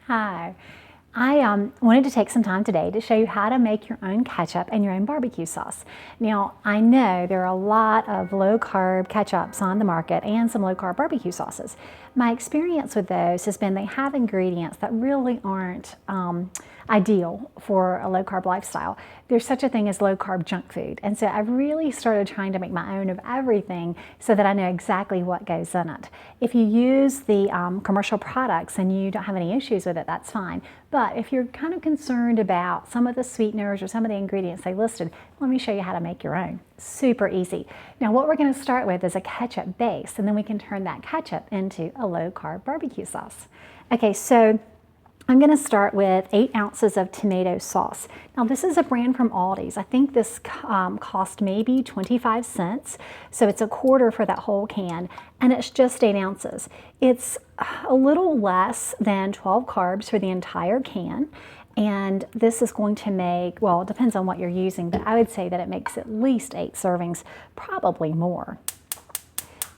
Hi. I wanted to take some time today to show you how to make your own ketchup and your own barbecue sauce. Now, I know there are a lot of low-carb ketchups on the market and some low-carb barbecue sauces. My experience with those has been they have ingredients that really aren't ideal for a low-carb lifestyle. There's such a thing as low-carb junk food, and so I've really started trying to make my own of everything so that I know exactly what goes in it. If you use the commercial products and you don't have any issues with it, that's fine. But if you're kind of concerned about some of the sweeteners or some of the ingredients they listed, let me show you how to make your own. Super easy. Now what we're going to start with is a ketchup base, and then we can turn that ketchup into a low-carb barbecue sauce. Okay, so I'm going to start with 8 ounces of tomato sauce. Now this is a brand from Aldi's. I think this cost maybe 25 cents, so it's a quarter for that whole can, and it's just 8 ounces. It's a little less than 12 carbs for the entire can, and this is going to make, well, it depends on what you're using, but I would say that it makes at least 8 servings, probably more.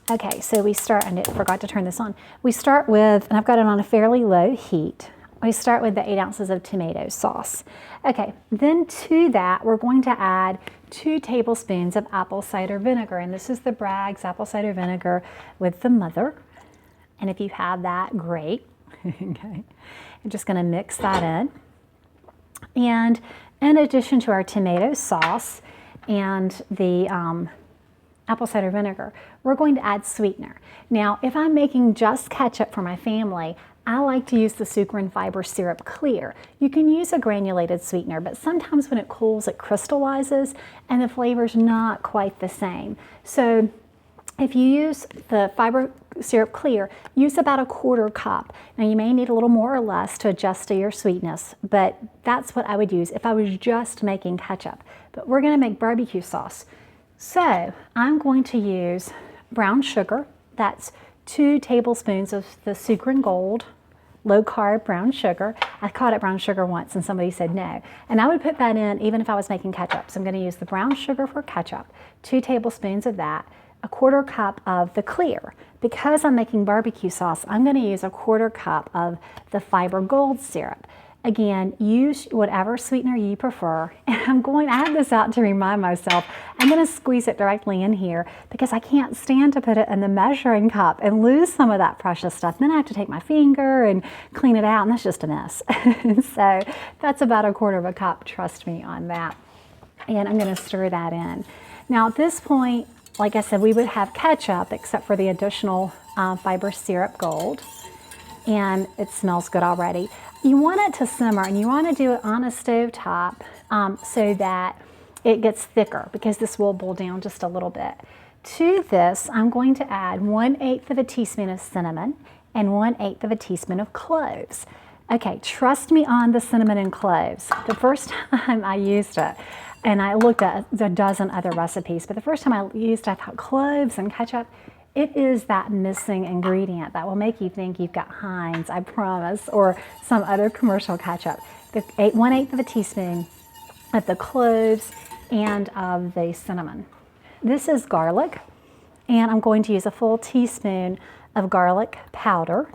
Okay, so we start, I forgot to turn this on. We start with, and I've got it on a fairly low heat. We start with the 8 ounces of tomato sauce. Okay, then to that, we're going to add 2 tablespoons of apple cider vinegar, and this is the Bragg's apple cider vinegar with the mother. And if you have that, great. Okay, I'm just going to mix that in. And in addition to our tomato sauce and the apple cider vinegar, we're going to add sweetener. Now, if I'm making just ketchup for my family, I like to use the Sukrin fiber syrup clear. You can use a granulated sweetener, but sometimes when it cools, it crystallizes and the flavor's not quite the same. So if you use the fiber syrup clear, use about a quarter cup. Now you may need a little more or less to adjust to your sweetness, but that's what I would use if I was just making ketchup. But we're gonna make barbecue sauce. So I'm going to use brown sugar. That's 2 tablespoons of the Sukrin Gold low-carb brown sugar. I called it brown sugar once and somebody said no. And I would put that in even if I was making ketchup. So I'm going to use the brown sugar for ketchup, 2 tablespoons of that, a quarter cup of the clear. Because I'm making barbecue sauce, I'm going to use a quarter cup of the Fiber Gold syrup. Again, use whatever sweetener you prefer. And I have this out to remind myself, I'm going to squeeze it directly in here because I can't stand to put it in the measuring cup and lose some of that precious stuff. Then I have to take my finger and clean it out, and that's just a mess. So that's about a quarter of a cup, trust me on that. And I'm going to stir that in. Now at this point, like I said, we would have ketchup except for the additional Fiber Syrup Gold. And it smells good already. You want it to simmer, and you want to do it on a stove top so that it gets thicker, because this will boil down just a little bit. To this, I'm going to add 1/8 of a teaspoon of cinnamon and 1/8 of a teaspoon of cloves. Okay, trust me on the cinnamon and cloves. The first time I used it, and I looked at a dozen other recipes, but the first time I used it, I thought cloves and ketchup, it is that missing ingredient that will make you think you've got Heinz, I promise, or some other commercial ketchup. 1/8 of a teaspoon of the cloves and of the cinnamon. This is garlic, and I'm going to use a full teaspoon of garlic powder,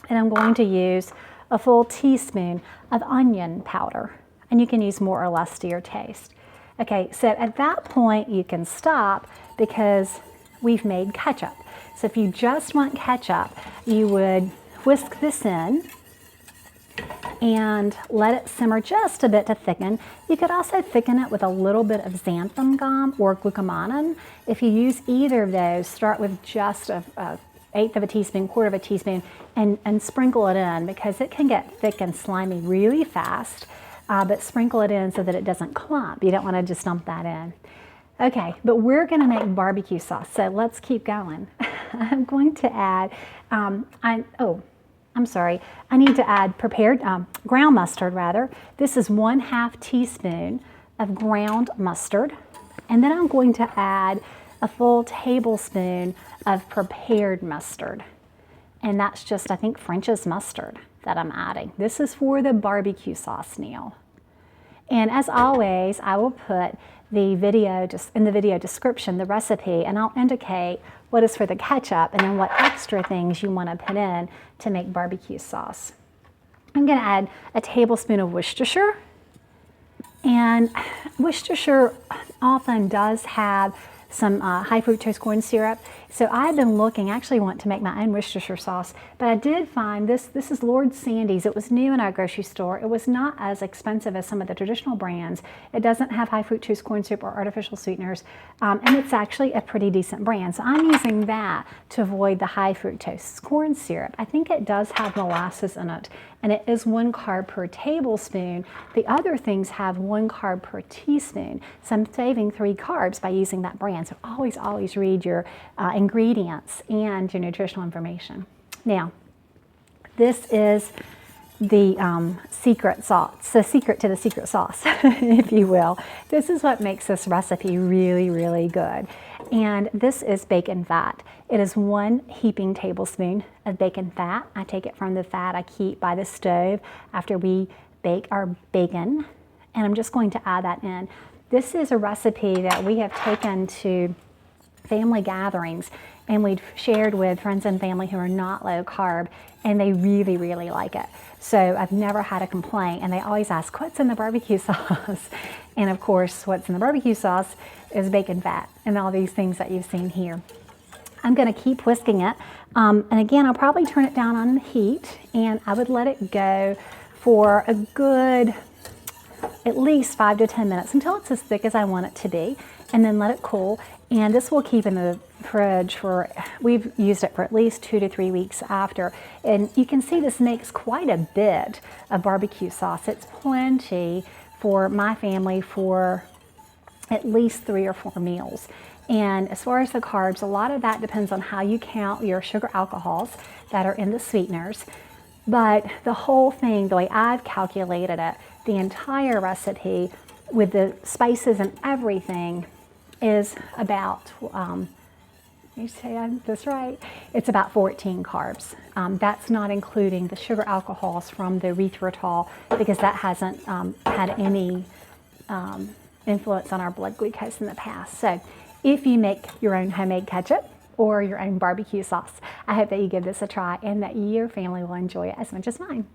and I'm going to use a full teaspoon of onion powder, and you can use more or less to your taste. Okay, so at that point you can stop because we've made ketchup. So if you just want ketchup, you would whisk this in and let it simmer just a bit to thicken. You could also thicken it with a little bit of xanthan gum or glucomannan. If you use either of those, start with just a 1/8 of a teaspoon, quarter of a teaspoon, and sprinkle it in, because it can get thick and slimy really fast, but sprinkle it in so that it doesn't clump. You don't want to just dump that in. Okay, but we're going to make barbecue sauce, so let's keep going. I'm going to add, I'm sorry, I need to add prepared ground mustard rather. This is 1/2 teaspoon of ground mustard, and then I'm going to add a full tablespoon of prepared mustard, and that's just, I think, French's mustard that I'm adding. This is for the barbecue sauce now. And as always, I will put the video, just in the video description, the recipe, and I'll indicate what is for the ketchup and then what extra things you want to put in to make barbecue sauce. I'm going to add a tablespoon of Worcestershire. And Worcestershire often does have some high fructose corn syrup. So I've been looking, actually want to make my own Worcestershire sauce, but I did find this is Lord Sandy's. It was new in our grocery store. It was not as expensive as some of the traditional brands. It doesn't have high fructose corn syrup or artificial sweeteners, and it's actually a pretty decent brand. So I'm using that to avoid the high fructose corn syrup. I think it does have molasses in it, and it is 1 carb per tablespoon. The other things have 1 carb per teaspoon. So I'm saving 3 carbs by using that brand. So always read your ingredients and your nutritional information. Now, this is the secret sauce, the secret to the secret sauce, if you will. This is what makes this recipe really good. And this is bacon fat. It is 1 heaping tablespoon of bacon fat. I take it from the fat I keep by the stove after we bake our bacon. And I'm just going to add that in. This is a recipe that we have taken to family gatherings and we've shared with friends and family who are not low carb, and they really like it. So I've never had a complaint, and they always ask, what's in the barbecue sauce? And of course, what's in the barbecue sauce is bacon fat and all these things that you've seen here. I'm going to keep whisking it, and again, I'll probably turn it down on the heat, and I would let it go for a good at least 5 to 10 minutes until it's as thick as I want it to be, and then let it cool. And this will keep in the fridge for, we've used it for at least 2 to 3 weeks after. And you can see this makes quite a bit of barbecue sauce. It's plenty for my family for at least 3 or 4 meals. And as far as the carbs, a lot of that depends on how you count your sugar alcohols that are in the sweeteners. But the whole thing, the way I've calculated it, the entire recipe with the spices and everything is about, let me say this right, it's about 14 carbs. That's not including the sugar alcohols from the erythritol, because that hasn't had any influence on our blood glucose in the past. So if you make your own homemade ketchup or your own barbecue sauce, I hope that you give this a try and that your family will enjoy it as much as mine.